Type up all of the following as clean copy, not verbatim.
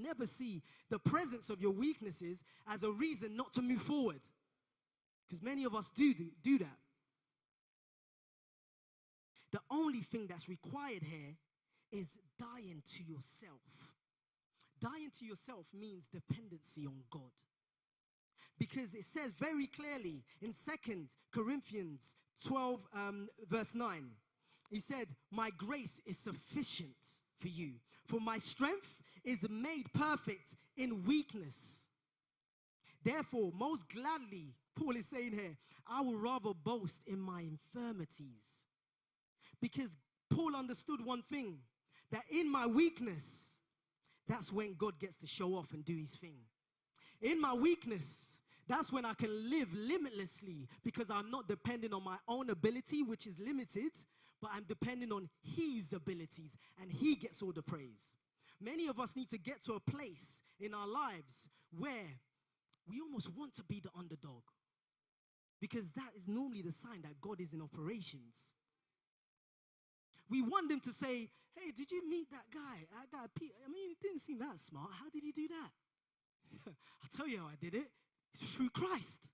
never see the presence of your weaknesses as a reason not to move forward. Because many of us do that. The only thing that's required here is dying to yourself. Dying to yourself means dependency on God. Because it says very clearly in 2 Corinthians 12, verse 9, he said, my grace is sufficient for you, for my strength is made perfect in weakness. Therefore, most gladly, Paul is saying here, I will rather boast in my infirmities. Because Paul understood one thing, that in my weakness, that's when God gets to show off and do his thing. In my weakness, that's when I can live limitlessly, because I'm not depending on my own ability, which is limited, but I'm depending on his abilities, and he gets all the praise. Many of us need to get to a place in our lives where we almost want to be the underdog, because that is normally the sign that God is in operations. We want them to say, hey, did you meet that guy? That guy, Pete? I mean, he didn't seem that smart. How did he do that? I'll tell you how I did it. It's through Christ.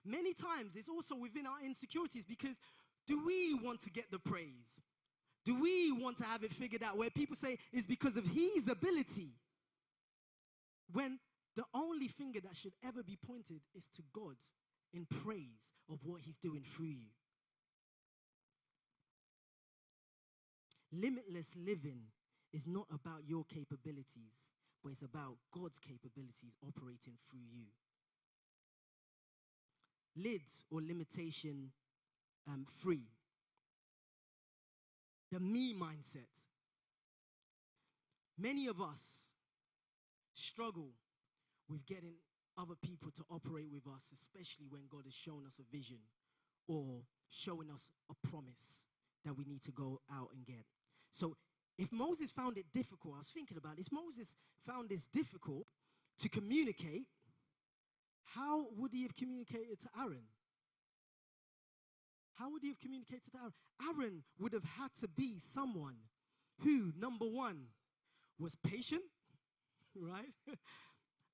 Many times, it's also within our insecurities, because do we want to get the praise? Do we want to have it figured out where people say it's because of his ability? When the only finger that should ever be pointed is to God in praise of what he's doing through you. Limitless living is not about your capabilities, but it's about God's capabilities operating through you. Lids or limitation free. The me mindset. Many of us struggle with getting other people to operate with us, especially when God has shown us a vision or showing us a promise that we need to go out and get. So if Moses found it difficult, I was thinking about this, Moses found this difficult to communicate, how would he have communicated to Aaron? How would he have communicated to Aaron? Aaron would have had to be someone who, number one, was patient, right?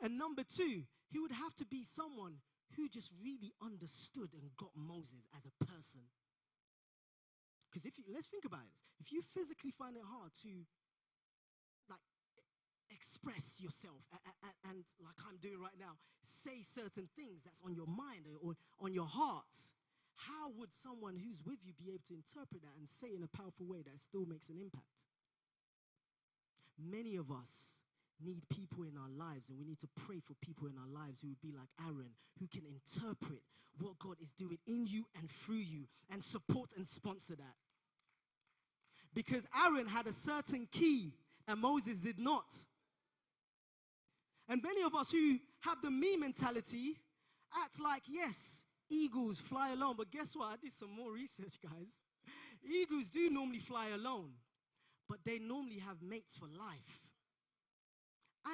And number two, he would have to be someone who just really understood and got Moses as a person. Because let's think about it. If you physically find it hard to, like, express yourself and like I'm doing right now, say certain things that's on your mind or on your heart, how would someone who's with you be able to interpret that and say in a powerful way that still makes an impact? Many of us need people in our lives, and we need to pray for people in our lives who would be like Aaron, who can interpret what God is doing in you and through you and support and sponsor that. Because Aaron had a certain key and Moses did not. And many of us who have the me mentality act like, yes, eagles fly alone. But guess what? I did some more research, guys. Eagles do normally fly alone, but they normally have mates for life.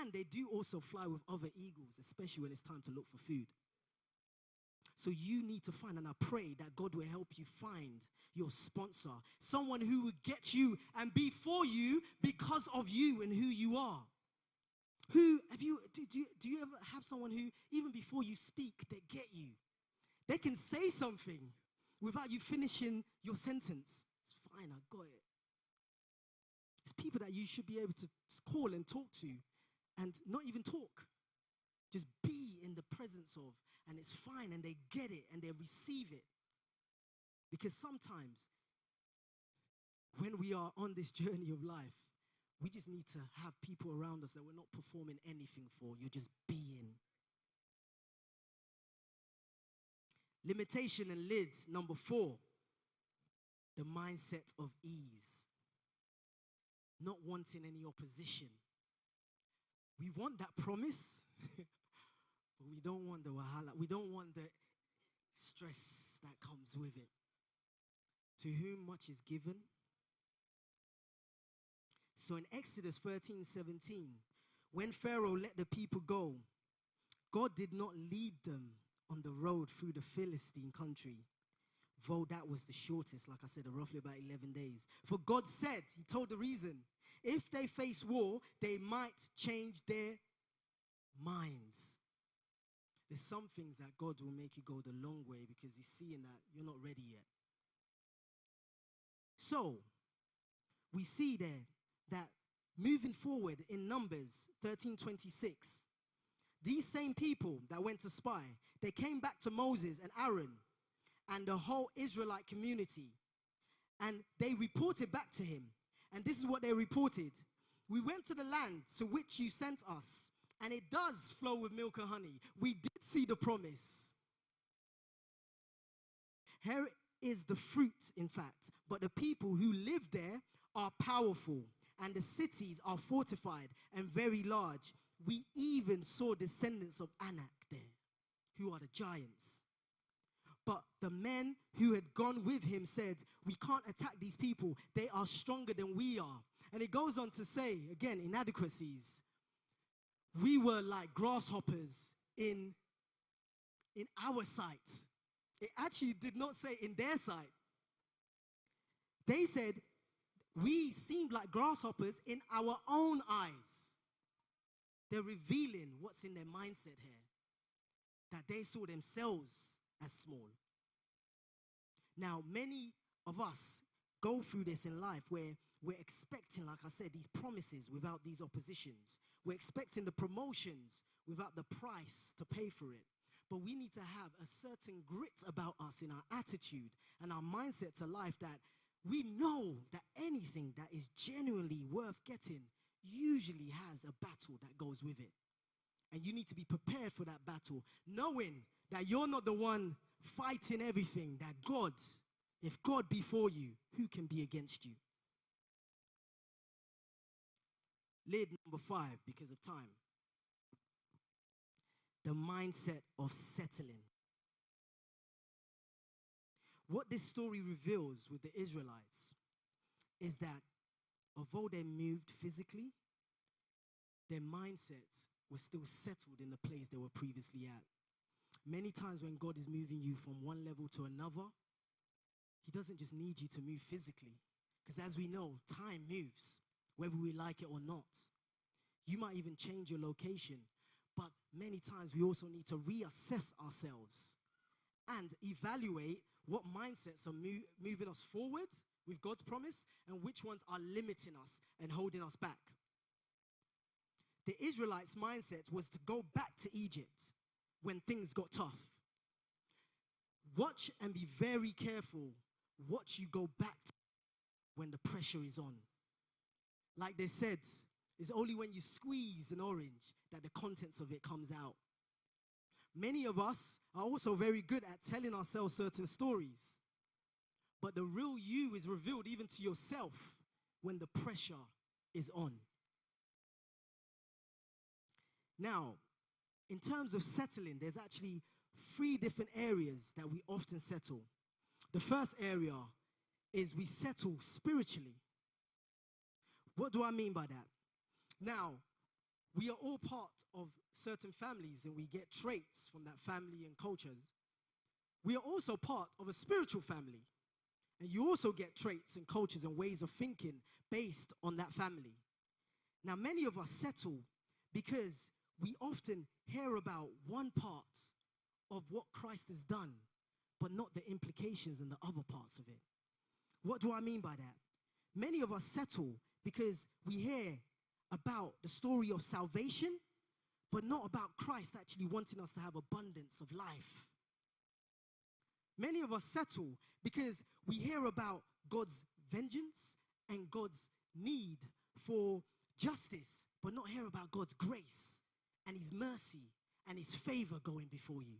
And they do also fly with other eagles, especially when it's time to look for food. So you need to find, and I pray that God will help you find your sponsor, someone who will get you and be for you because of you and who you are. Do you ever have someone who, even before you speak, they get you? They can say something without you finishing your sentence. It's fine, I got it. It's people that you should be able to call and talk to and not even talk. Just be in the presence of, and it's fine, and they get it, and they receive it. Because sometimes, when we are on this journey of life, we just need to have people around us that we're not performing anything for. You're just being. Limitation and lids, number 4. The mindset of ease. Not wanting any opposition. We want that promise, but we don't want the wahala. We don't want the stress that comes with it. To whom much is given. So in Exodus 13:17, when Pharaoh let the people go, God did not lead them on the road through the Philistine country, though that was the shortest, like I said, roughly about 11 days. For God said, he told the reason, If they face war, they might change their minds. There's some things that God will make you go the long way because he's seeing that you're not ready yet. So, we see there that moving forward in Numbers 13:26, these same people that went to spy, they came back to Moses and Aaron and the whole Israelite community, and they reported back to him. And this is what they reported. We went to the land to which you sent us, and it does flow with milk and honey. We did see the promise. Here is the fruit, in fact. But the people who live there are powerful, and the cities are fortified and very large. We even saw descendants of Anak there, who are the giants. But the men who had gone with him said, we can't attack these people. They are stronger than we are. And it goes on to say, again, inadequacies. We were like grasshoppers in our sight. It actually did not say in their sight. They said, we seemed like grasshoppers in our own eyes. They're revealing what's in their mindset here. That they saw themselves as small. Now, many of us go through this in life where we're expecting, like I said, these promises without these oppositions. We're expecting the promotions without the price to pay for it. But we need to have a certain grit about us in our attitude and our mindset to life that we know that anything that is genuinely worth getting usually has a battle that goes with it. And you need to be prepared for that battle, knowing that you're not the one fighting everything, that God, if God be for you, who can be against you? Lid number 5, because of time. The mindset of settling. What this story reveals with the Israelites is that although they moved physically, their mindsets were still settled in the place they were previously at. Many times when God is moving you from one level to another, he doesn't just need you to move physically. Because as we know, time moves, whether we like it or not. You might even change your location. But many times we also need to reassess ourselves and evaluate what mindsets are moving us forward with God's promise and which ones are limiting us and holding us back. The Israelites' mindset was to go back to Egypt when things got tough. Watch and be very careful what you go back to when the pressure is on. Like they said, it's only when you squeeze an orange that the contents of it comes out. Many of us are also very good at telling ourselves certain stories. But the real you is revealed even to yourself when the pressure is on. Now, in terms of settling, there's actually 3 different areas that we often settle. The first area is we settle spiritually. What do I mean by that? Now, we are all part of certain families and we get traits from that family and cultures. We are also part of a spiritual family. And you also get traits and cultures and ways of thinking based on that family. Now, many of us settle because we often hear about one part of what Christ has done, but not the implications and the other parts of it. What do I mean by that? Many of us settle because we hear about the story of salvation, but not about Christ actually wanting us to have abundance of life. Many of us settle because we hear about God's vengeance and God's need for justice, but not hear about God's grace and his mercy and his favor going before you.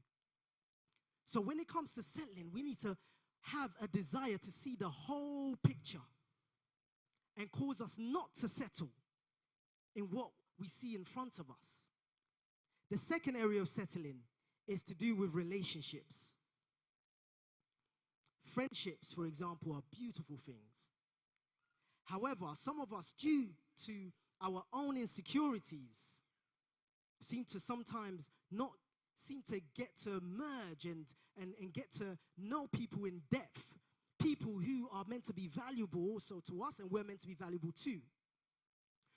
So when it comes to settling, we need to have a desire to see the whole picture and cause us not to settle in what we see in front of us. The second area of settling is to do with relationships. Friendships, for example, are beautiful things. However, some of us, due to our own insecurities, seem to sometimes not seem to get to merge and get to know people in depth. People who are meant to be valuable also to us and we're meant to be valuable too.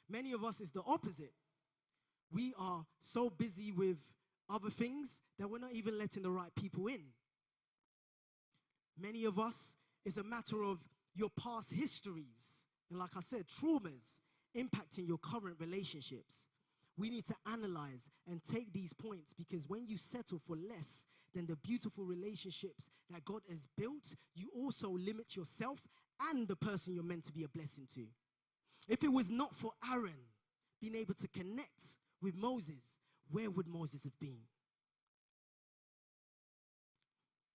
Many of us is the opposite. We are so busy with other things that we're not even letting the right people in. Many of us, it's a matter of your past histories, and like I said, traumas impacting your current relationships. We need to analyze and take these points, because when you settle for less than the beautiful relationships that God has built, you also limit yourself and the person you're meant to be a blessing to. If it was not for Aaron being able to connect with Moses, where would Moses have been?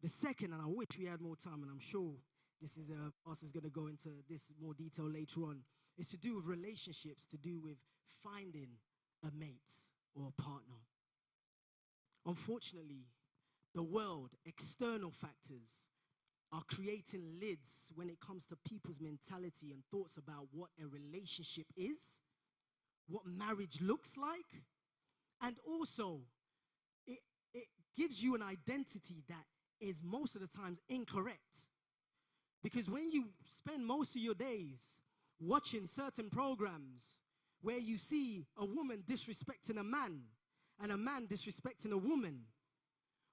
The second, and I wish we had more time, and I'm sure this is us is going to go into this more detail later on, is to do with relationships, to do with finding a mate or a partner. Unfortunately, the world, external factors, are creating lids when it comes to people's mentality and thoughts about what a relationship is, what marriage looks like, and also it gives you an identity that is most of the times incorrect. Because when you spend most of your days watching certain programs where you see a woman disrespecting a man and a man disrespecting a woman,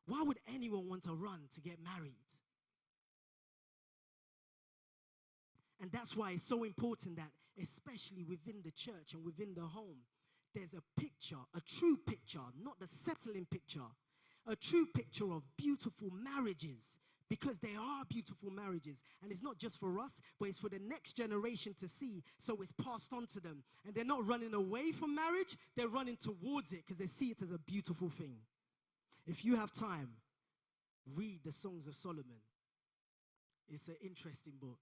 why would anyone want to run to get married? And that's why it's so important that, especially within the church and within the home, there's a picture, a true picture, not the settling picture, a true picture of beautiful marriages, because they are beautiful marriages. And it's not just for us, but it's for the next generation to see, so it's passed on to them. And they're not running away from marriage, they're running towards it because they see it as a beautiful thing. If you have time, read the Songs of Solomon. It's an interesting book.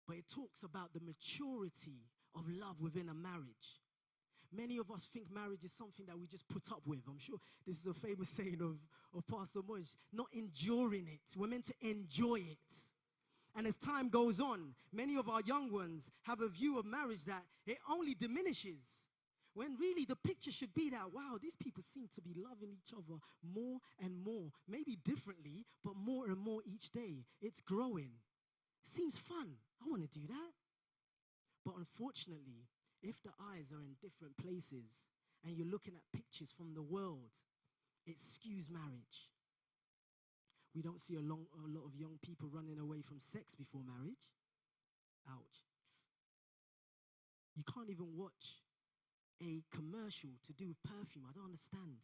But it talks about the maturity of love within a marriage. Many of us think marriage is something that we just put up with. I'm sure this is a famous saying of Pastor Moish, not enduring it. We're meant to enjoy it. And as time goes on, many of our young ones have a view of marriage that it only diminishes. When really the picture should be that, wow, these people seem to be loving each other more and more. Maybe differently, but more and more each day. It's growing. Seems fun. I want to do that. But unfortunately, if the eyes are in different places and you're looking at pictures from the world, it skews marriage. We don't see a lot of young people running away from sex before marriage. Ouch. You can't even watch a commercial to do with perfume. I don't understand.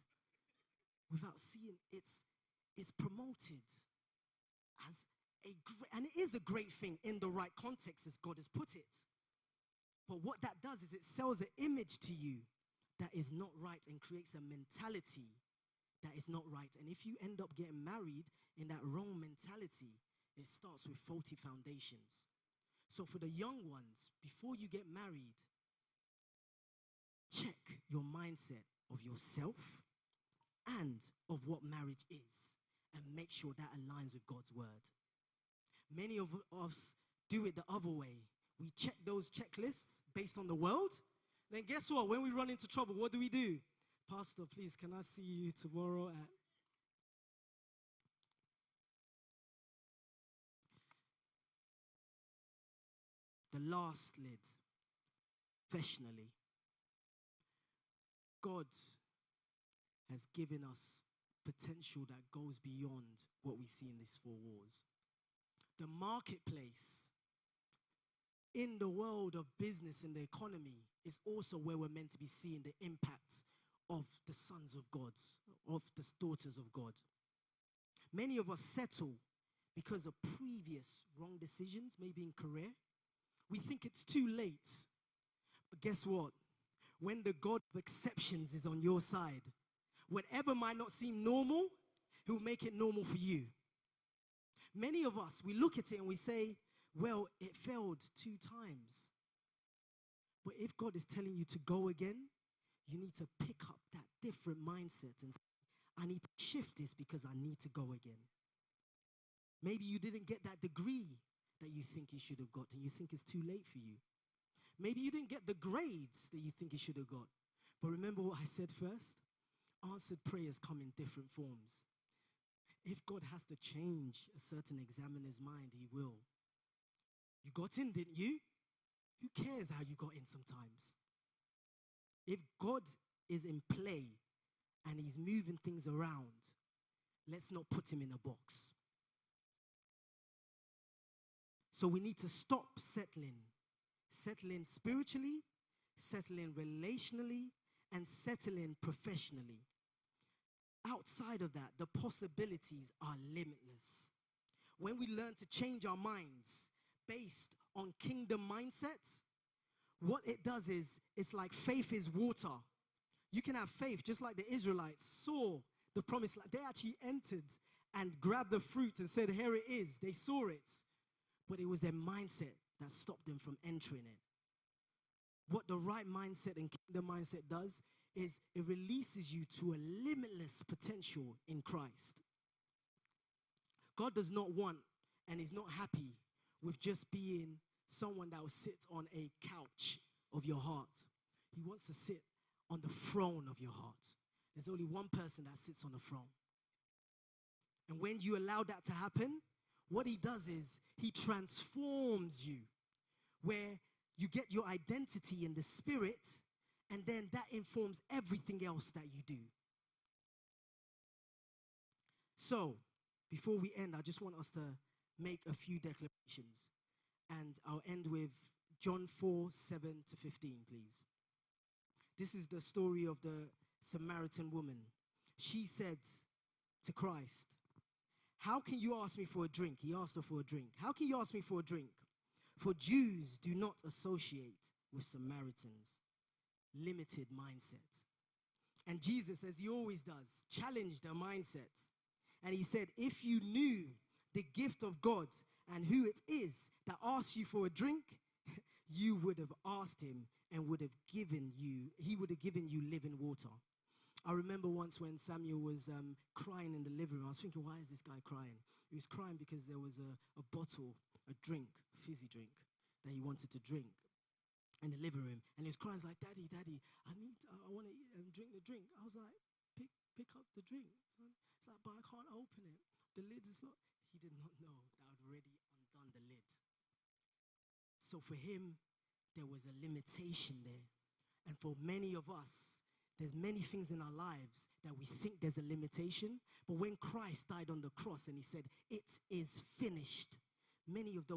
Without seeing it's promoted as and it is a great thing in the right context as God has put it. But what that does is it sells an image to you that is not right and creates a mentality that is not right. And if you end up getting married in that wrong mentality, it starts with faulty foundations. So for the young ones, before you get married, check your mindset of yourself and of what marriage is, and make sure that aligns with God's word. Many of us do it the other way. We check those checklists based on the world. Then guess what? When we run into trouble, what do? Pastor, please, can I see you tomorrow at... The last lid, professionally. God has given us potential that goes beyond what we see in these four walls. The marketplace in the world of business and the economy is also where we're meant to be seeing the impact of the sons of God, of the daughters of God. Many of us settle because of previous wrong decisions, maybe in career. We think it's too late. But guess what? When the God of exceptions is on your side, whatever might not seem normal, he'll make it normal for you. Many of us, we look at it and we say, well, it failed 2 times. But if God is telling you to go again, you need to pick up that different mindset and say, I need to shift this because I need to go again. Maybe you didn't get that degree that you think you should have got and you think it's too late for you. Maybe you didn't get the grades that you think you should have got. But remember what I said first? Answered prayers come in different forms. If God has to change a certain examiner's mind, he will. You got in, didn't you? Who cares how you got in sometimes? If God is in play and he's moving things around, let's not put him in a box. So we need to stop settling. Settling spiritually, settling relationally, and settling professionally. Outside of that, the possibilities are limitless. When we learn to change our minds based on kingdom mindsets, what it does is, it's like faith is water. You can have faith just like the Israelites saw the promised land. They actually entered and grabbed the fruit and said, here it is. They saw it. But it was their mindset that stopped them from entering it. What the right mindset and kingdom mindset does is it releases you to a limitless potential in Christ. God does not want and is not happy with just being someone that will sit on a couch of your heart. He wants to sit on the throne of your heart. There's only one person that sits on the throne. And when you allow that to happen, what he does is he transforms you, where you get your identity in the spirit, and then that informs everything else that you do. So, before we end, I just want us to make a few declarations. And I'll end with John 4:7-15, please. This is the story of the Samaritan woman. She said to Christ, how can you ask me for a drink? He asked her for a drink. How can you ask me for a drink? For Jews do not associate with Samaritans. Limited mindset. And Jesus, as he always does, challenged her mindset. And he said, if you knew the gift of God and who it is that asks you for a drink, you would have asked him and he would have given you living water. I remember once when Samuel was crying in the living room, I was thinking, why is this guy crying? He was crying because there was a bottle, a drink, fizzy drink, that he wanted to drink in the living room. And he was crying, like, Daddy, I want to drink the drink. I was like, pick up the drink. It's like, but I can't open it. The lid is locked. He did not know that I'd already undone the lid. So for him, there was a limitation there. And for many of us, there's many things in our lives that we think there's a limitation. But when Christ died on the cross and he said, it is finished, many of those